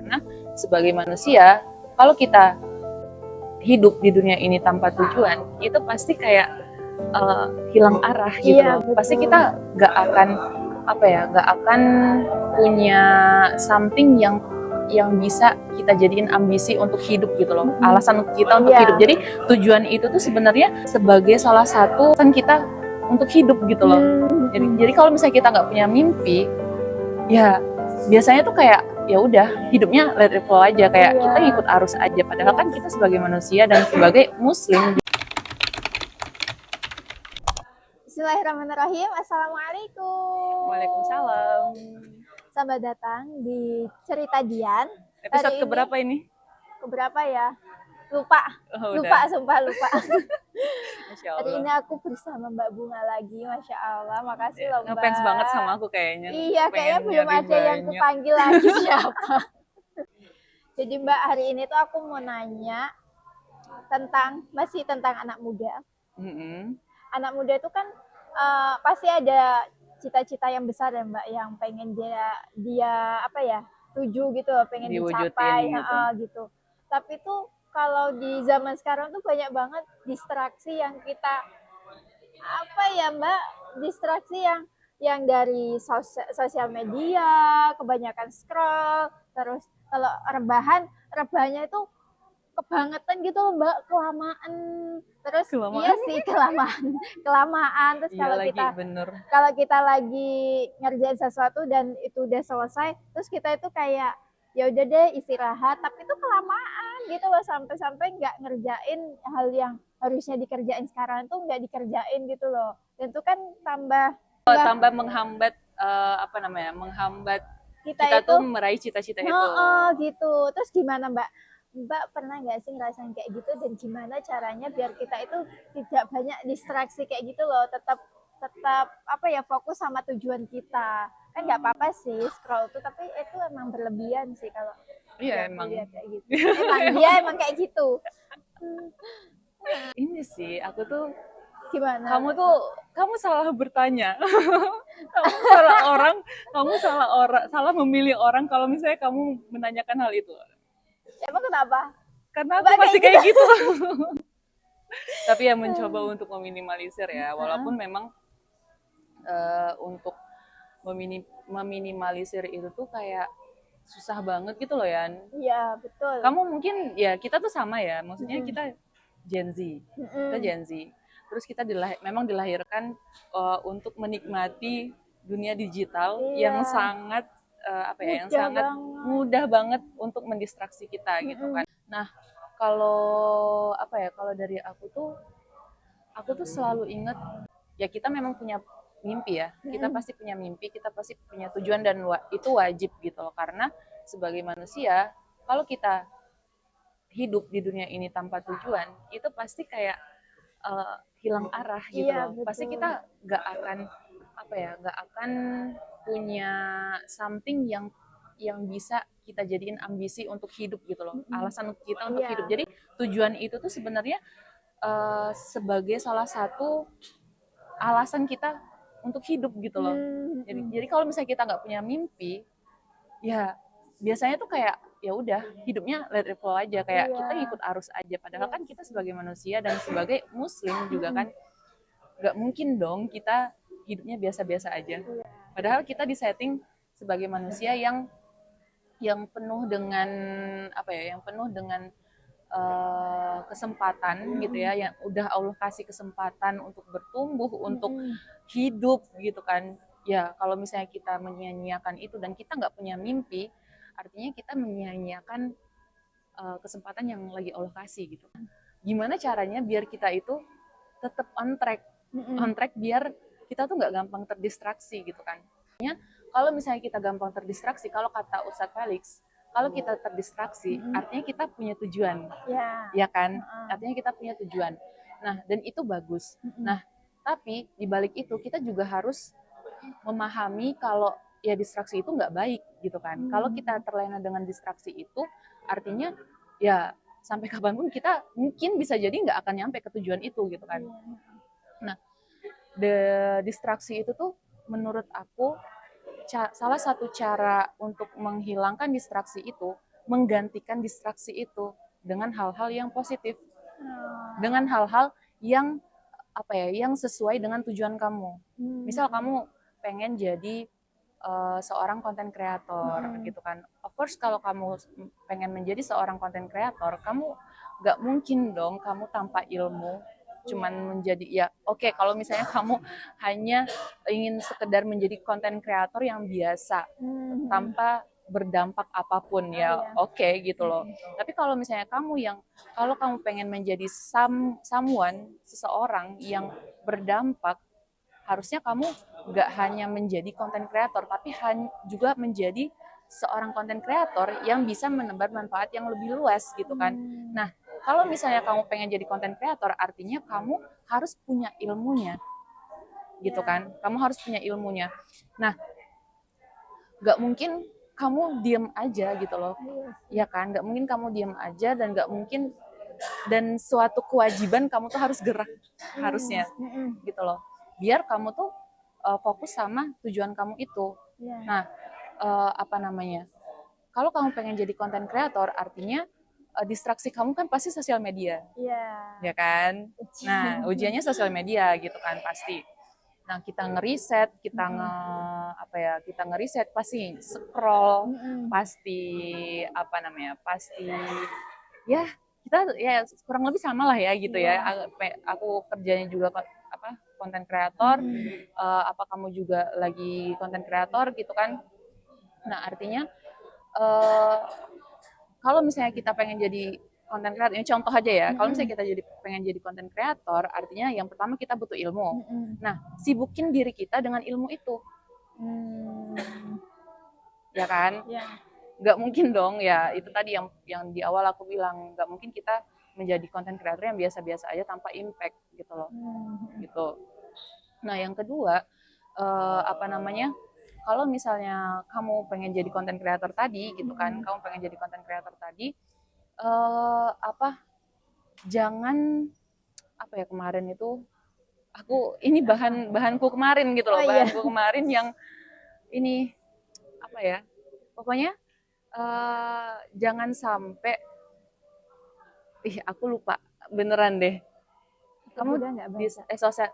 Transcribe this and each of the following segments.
Karena sebagai manusia, kalau kita hidup di dunia ini tanpa tujuan, itu pasti kayak hilang arah gitu Iya, loh. Pasti betul. kita nggak akan punya something yang bisa kita jadiin ambisi untuk hidup gitu loh. Alasan kita untuk Iya. hidup. Jadi tujuan itu tuh sebenarnya sebagai salah satu alasan kita untuk hidup gitu loh. Jadi kalau misalnya kita nggak punya mimpi, ya biasanya tuh kayak ya udah hidupnya let it flow aja, kayak kita ngikut arus aja. Padahal kan kita sebagai manusia dan sebagai muslim. Bismillahirrahmanirrahim. Assalamualaikum. Waalaikumsalam. Selamat datang di Cerita Dian. Episode keberapa ini? Keberapa ya? Lupa. Oh, lupa, sumpah lupa. Masya Hari Allah. ini aku bersama Mbak Bunga lagi. Masya Allah. Makasih loh Mbak. Ngefans banget sama aku kayaknya. Iya, kayaknya Pengen belum nyari ada yang banyak. kupanggil lagi siapa. Jadi Mbak, hari ini tuh aku mau nanya masih tentang anak muda. Anak muda itu kan pasti ada cita-cita yang besar ya Mbak, yang pengen dia apa ya, tuju gitu, pengen Diwujudin dicapai gitu. gitu. Tapi tuh kalau di zaman sekarang tuh banyak banget distraksi yang kita apa ya Mbak, distraksi yang dari sosial media, kebanyakan scroll, terus kalau rebahannya itu kebangetan gitu loh Mbak, kelamaan. Terus iya sih kelamaan. Terus Iya, kalau kita lagi ngerjain sesuatu dan itu udah selesai, terus kita itu kayak ya udah deh istirahat, tapi itu kelamaan gitu loh, sampai nggak ngerjain hal yang harusnya dikerjain sekarang tuh nggak dikerjain gitu loh. Dan itu kan tambah menghambat menghambat kita tuh meraih cita-cita itu. Gitu. Terus gimana Mbak pernah nggak sih ngerasain kayak gitu, dan gimana caranya biar kita itu tidak banyak distraksi kayak gitu loh, tetap apa ya, fokus sama tujuan kita. Kan nggak apa-apa sih scroll tuh, tapi itu emang berlebihan sih kalau Iya, yang emang. lihat kayak gitu. Emang kayak gitu. Ini sih aku tuh, Gimana? kamu salah bertanya. kamu salah memilih orang kalau misalnya kamu menanyakan hal itu. Emang kenapa? Karena aku pasti kayak gitu. Tapi ya mencoba untuk meminimalisir ya, walaupun memang untuk meminimalisir itu tuh kayak susah banget gitu loh, Yan. Iya, betul. Kamu mungkin ya, kita tuh sama ya, maksudnya kita Gen Z. Kita Gen Z. Terus kita memang dilahirkan untuk menikmati dunia digital yang sangat yang sangat mudah banget untuk mendistraksi kita gitu kan. Nah, kalau dari aku tuh selalu ingat ya, kita memang punya mimpi ya. Kita pasti punya mimpi, kita pasti punya tujuan, dan itu wajib gitu loh. Karena sebagai manusia, kalau kita hidup di dunia ini tanpa tujuan, itu pasti kayak hilang arah gitu loh. Pasti kita nggak akan punya something yang bisa kita jadiin ambisi untuk hidup gitu loh. Alasan kita untuk hidup. Jadi tujuan itu tuh sebenarnya sebagai salah satu alasan kita untuk hidup gitu loh. Jadi kalau misalnya kita nggak punya mimpi, ya biasanya tuh kayak ya udah hidupnya let it flow aja, kayak kita ngikut arus aja. Padahal kan kita sebagai manusia dan sebagai muslim juga kan nggak mungkin dong kita hidupnya biasa-biasa aja. Padahal kita disetting sebagai manusia yang penuh dengan kesempatan gitu ya, yang udah Allah kasih kesempatan untuk bertumbuh, untuk hidup gitu kan. Ya kalau misalnya kita menyia-nyiakan itu dan kita nggak punya mimpi, artinya kita menyia-nyiakan kesempatan yang lagi Allah kasih gitu. Gimana caranya biar kita itu tetap on track biar kita tuh nggak gampang terdistraksi gitu kan. Kalau misalnya kita gampang terdistraksi, kalau kata Ustadz Felix, kalau kita terdistraksi, artinya kita punya tujuan, ya kan? Artinya kita punya tujuan. Nah, dan itu bagus. Nah, tapi di balik itu kita juga harus memahami kalau ya distraksi itu nggak baik gitu kan. Kalau kita terlena dengan distraksi itu, artinya ya sampai kapanpun kita mungkin bisa jadi nggak akan nyampe ke tujuan itu gitu kan. Nah, distraksi itu tuh menurut aku salah satu cara untuk menghilangkan distraksi itu menggantikan distraksi itu dengan hal-hal yang positif, dengan hal-hal yang apa ya, yang sesuai dengan tujuan kamu. Misal kamu pengen jadi seorang konten kreator gitu kan. Of course kalau kamu pengen menjadi seorang konten kreator, kamu nggak mungkin dong kamu tanpa ilmu cuman menjadi ya oke, kalau misalnya kamu hanya ingin sekedar menjadi konten kreator yang biasa tanpa berdampak apapun ya oke gitu loh. Tapi kalau misalnya kalau kamu pengen menjadi someone, seseorang yang berdampak, harusnya kamu nggak hanya menjadi konten kreator, tapi juga menjadi seorang konten kreator yang bisa menebar manfaat yang lebih luas gitu kan. Nah, kalau misalnya kamu pengen jadi konten kreator, artinya kamu harus punya ilmunya gitu kan. Kamu harus punya ilmunya. Nah, nggak mungkin kamu diem aja gitu loh, ya kan? Nggak mungkin kamu diem aja, dan nggak mungkin, dan suatu kewajiban kamu tuh harus gerak harusnya gitu loh, biar kamu tuh fokus sama tujuan kamu itu. Nah, apa namanya, kalau kamu pengen jadi konten kreator, artinya distraksi kamu kan pasti sosial media, ya kan? Nah, ujiannya sosial media gitu kan pasti. Nah, kita ngeriset, kita ngeriset, pasti scroll, pasti apa namanya, pasti ya kita ya kurang lebih sama lah ya gitu ya. Aku kerjanya juga konten kreator, apa kamu juga lagi konten kreator gitu kan. Nah, artinya kalau misalnya kita pengen jadi konten kreator, ini contoh aja ya, kalau misalnya kita pengen jadi konten kreator, artinya yang pertama kita butuh ilmu. Nah, sibukin diri kita dengan ilmu itu. Ya kan? Nggak mungkin dong ya, itu tadi yang di awal aku bilang, nggak mungkin kita menjadi konten kreator yang biasa-biasa aja tanpa impact gitu loh. Gitu. Nah, yang kedua, apa namanya, kalau misalnya kamu pengen jadi konten kreator tadi gitu kan, kamu pengen jadi konten kreator tadi, jangan apa ya, kemarin itu ini bahanku kemarin gitu loh, bahanku kemarin yang ini apa ya, pokoknya jangan sampai aku lupa beneran deh. Kamu di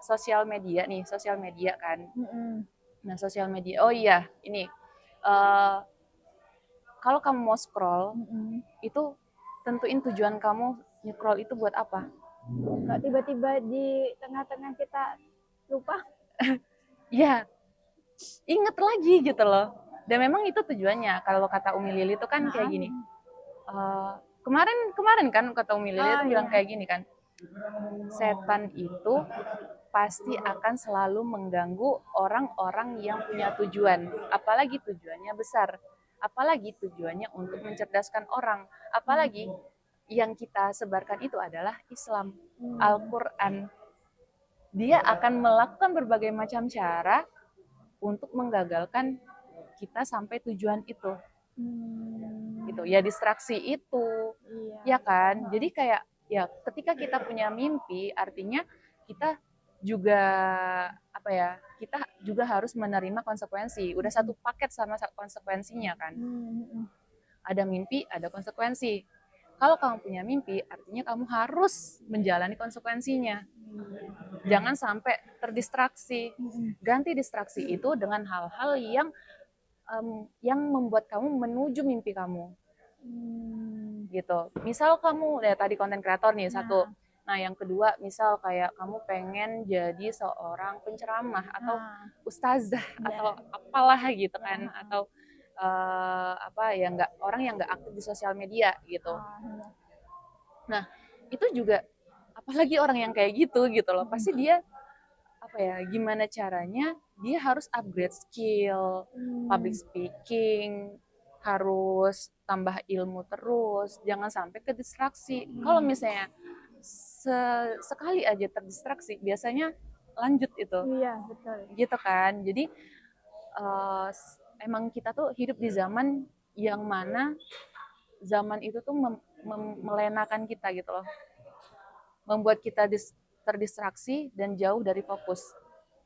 sosial media kan. Nah, sosial media, oh iya ini kalau kamu mau scroll, itu tentuin tujuan kamu nge-scroll itu buat apa. Nggak tiba-tiba di tengah-tengah kita lupa. Ya, inget lagi gitu loh. Dan memang itu tujuannya. Kalau kata Umi Lili itu kan kayak gini. Kemarin kan kata Umi Lili itu bilang kayak gini kan. Setan itu pasti akan selalu mengganggu orang-orang yang punya tujuan. Apalagi tujuannya besar. Apalagi tujuannya untuk mencerdaskan orang. Apalagi yang kita sebarkan itu adalah Islam, Al-Quran. Dia akan melakukan berbagai macam cara untuk menggagalkan kita sampai tujuan itu. Gitu ya, distraksi itu. Ya kan? Jadi kayak ya ketika kita punya mimpi, artinya kita juga kita juga harus menerima konsekuensi. Udah satu paket sama konsekuensinya kan. Ada mimpi, ada konsekuensi. Kalau kamu punya mimpi, artinya kamu harus menjalani konsekuensinya. Jangan sampai terdistraksi. Ganti distraksi itu dengan hal-hal yang membuat kamu menuju mimpi kamu. Gitu. Misal kamu tadi konten kreator nih satu. Nah, yang kedua, misal kayak kamu pengen jadi seorang penceramah atau ustazah atau apalah gitu kan, atau orang yang nggak aktif di sosial media gitu. Nah, itu juga apalagi orang yang kayak gitu loh, pasti dia gimana caranya dia harus upgrade skill, public speaking, harus tambah ilmu terus, jangan sampai ke distraksi. Kalau misalnya sekali aja terdistraksi, biasanya lanjut itu. Iya, betul. Gitu kan. Jadi emang kita tuh hidup di zaman yang mana zaman itu tuh melenakan kita gitu loh. Membuat kita terdistraksi dan jauh dari fokus.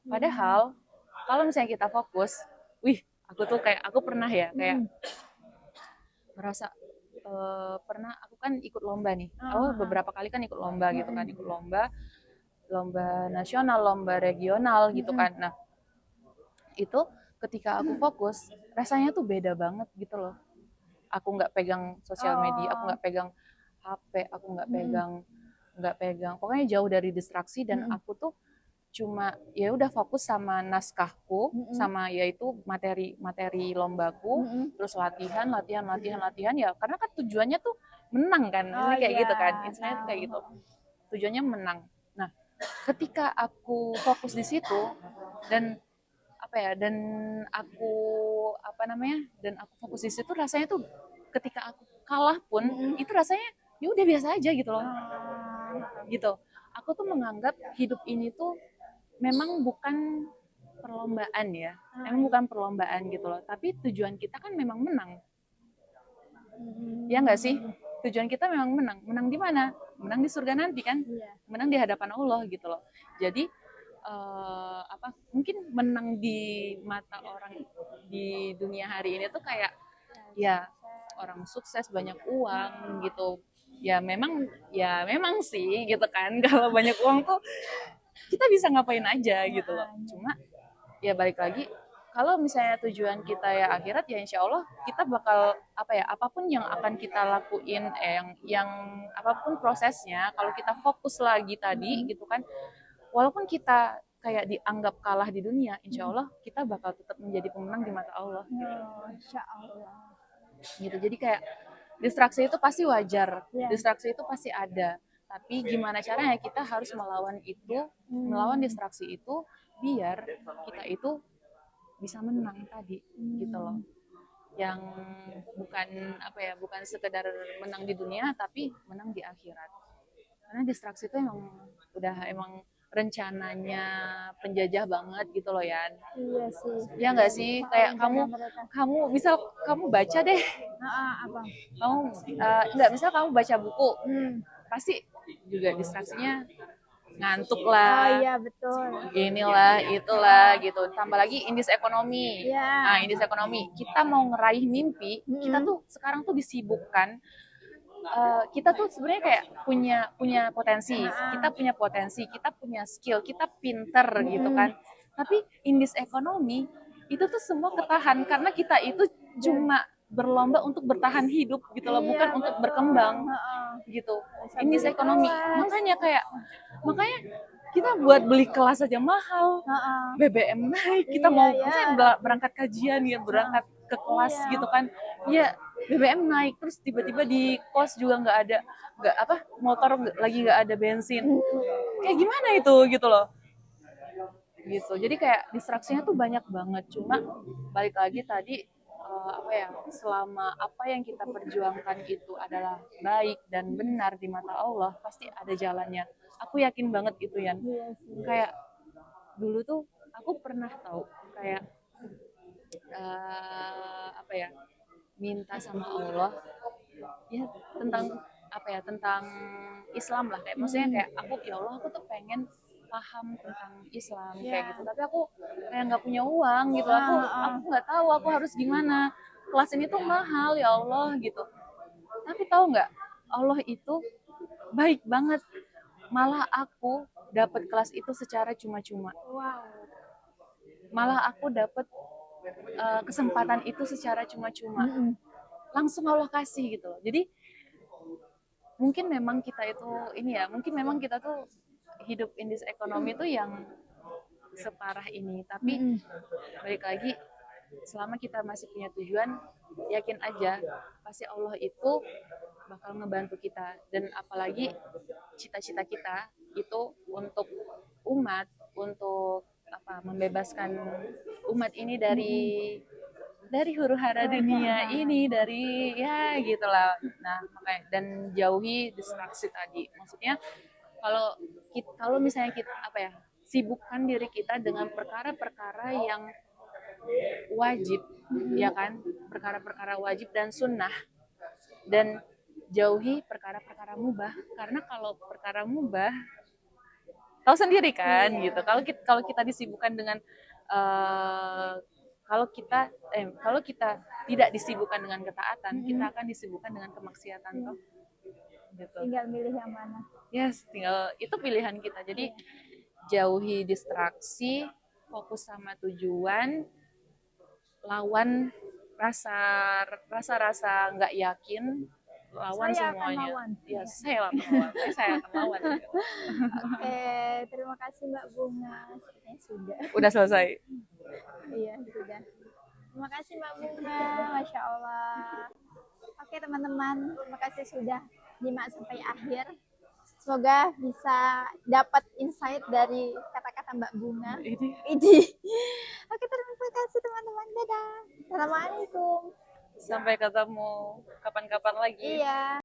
Padahal kalau misalnya kita fokus, aku pernah ya kayak merasa pernah aku kan ikut lomba nih. Aku beberapa kali kan ikut lomba gitu kan, ikut lomba nasional, lomba regional gitu kan. Nah, itu ketika aku fokus, rasanya tuh beda banget gitu loh. Aku nggak pegang sosial media, aku nggak pegang HP, aku nggak pegang, pokoknya jauh dari distraksi dan aku tuh cuma ya udah fokus sama naskahku, sama yaitu materi lombaku, terus latihan ya karena kan tujuannya tuh menang kan, ini kayak gitu kan, istilahnya tuh kayak gitu, tujuannya menang. Nah, ketika aku fokus di situ dan apa ya, dan aku fokus di situ, rasanya tuh ketika aku kalah pun itu rasanya ya udah biasa aja gitu loh, gitu. Aku tuh menganggap hidup ini tuh memang bukan perlombaan ya, memang bukan perlombaan gitu loh, tapi tujuan kita kan memang menang, ya nggak sih? Tujuan kita memang menang di mana? Menang di surga nanti kan, menang di hadapan Allah gitu loh. Jadi mungkin menang di mata orang di dunia hari ini tuh kayak ya orang sukses, banyak uang gitu. Ya memang sih gitu kan. Kalau banyak uang tuh kita bisa ngapain aja gitu loh. Cuma ya balik lagi, kalau misalnya tujuan kita ya akhirat, ya insya Allah kita bakal apapun yang akan kita lakuin, yang apapun prosesnya, kalau kita fokus lagi tadi gitu kan, walaupun kita kayak dianggap kalah di dunia, insya Allah kita bakal tetap menjadi pemenang di mata Allah. Insya Allah. Gitu. Jadi kayak distraksi itu pasti wajar, distraksi itu pasti ada. Tapi gimana caranya kita harus melawan itu, melawan distraksi itu, biar kita itu bisa menang tadi, gitu loh. Yang bukan sekedar menang di dunia, tapi menang di akhirat. Karena distraksi itu emang rencananya penjajah banget gitu loh, Yan. Iya sih. Ya nggak sih, kayak kamu baca deh. Apa? Misal kamu baca buku, pasti juga distraksinya ngantuk lah. Oh iya betul. Inilah, itulah gitu. Tambah lagi indeks ekonomi. Nah, indeks ekonomi, kita mau ngeraih mimpi, kita tuh sekarang tuh disibukkan. Kita tuh sebenarnya kayak punya potensi, kita punya skill, kita pinter gitu kan. Tapi indeks ekonomi itu tuh semua ketahan karena kita itu cuma berlomba untuk bertahan hidup gitu loh, bukan untuk berkembang gitu. Indeks ekonomi, makanya kita buat beli kelas aja mahal, BBM naik, kita mau berangkat kajian ya, berangkat ke kelas gitu kan, ya BBM naik, terus tiba-tiba di kos juga motor lagi nggak ada bensin, kayak gimana itu gitu loh, gitu. Jadi kayak distraksinya tuh banyak banget. Cuma balik lagi tadi, selama apa yang kita perjuangkan itu adalah baik dan benar di mata Allah, pasti ada jalannya. Aku yakin banget gitu, Yan. Kayak dulu tuh aku pernah tahu kayak minta sama Allah ya tentang Islam lah, kayak maksudnya kayak ya Allah, aku tuh pengen paham tentang Islam kayak gitu, tapi aku kayak nggak punya uang gitu, aku nggak tahu aku harus gimana, kelas ini tuh mahal ya Allah gitu. Tapi tahu nggak, Allah itu baik banget, malah aku dapat kelas itu secara cuma-cuma. Malah aku dapat kesempatan itu secara cuma-cuma, langsung Allah kasih gitu. Jadi mungkin memang kita tuh hidup indeks ekonomi tuh yang separah ini, tapi balik lagi, selama kita masih punya tujuan, yakin aja pasti Allah itu bakal ngebantu kita. Dan apalagi cita-cita kita itu untuk umat, untuk membebaskan umat ini dari huru-hara dunia ini, dari ya gitulah. Nah, makanya, dan jauhi distraksi tadi. Maksudnya kalau misalnya kita sibukkan diri kita dengan perkara-perkara yang wajib, ya kan, perkara-perkara wajib dan sunnah, dan jauhi perkara-perkara mubah. Karena kalau perkara mubah, tahu sendiri kan gitu, kalau kita disibukkan dengan kalau kita tidak disibukkan dengan ketaatan, kita akan disibukkan dengan kemaksiatan toh. Gitu. Tinggal milih yang mana. Yes, tinggal itu pilihan kita. Jadi jauhi distraksi, fokus sama tujuan, lawan rasa nggak yakin, lawan Saya akan semuanya. lawan. Ya, saya akan lawan. Saya akan lawan. Oke, terima kasih Mbak Bunga. Sepertinya sudah. Udah selesai. Iya, sudah. Terima kasih Mbak Bunga, Masya Allah. Oke teman-teman, terima kasih sudah nyimak sampai akhir. Semoga bisa dapat insight dari kata-kata Mbak Bunga. Ini. Oke, terima kasih teman-teman. Dadah. Assalamualaikum. Sampai ketemu kapan-kapan lagi. Iya.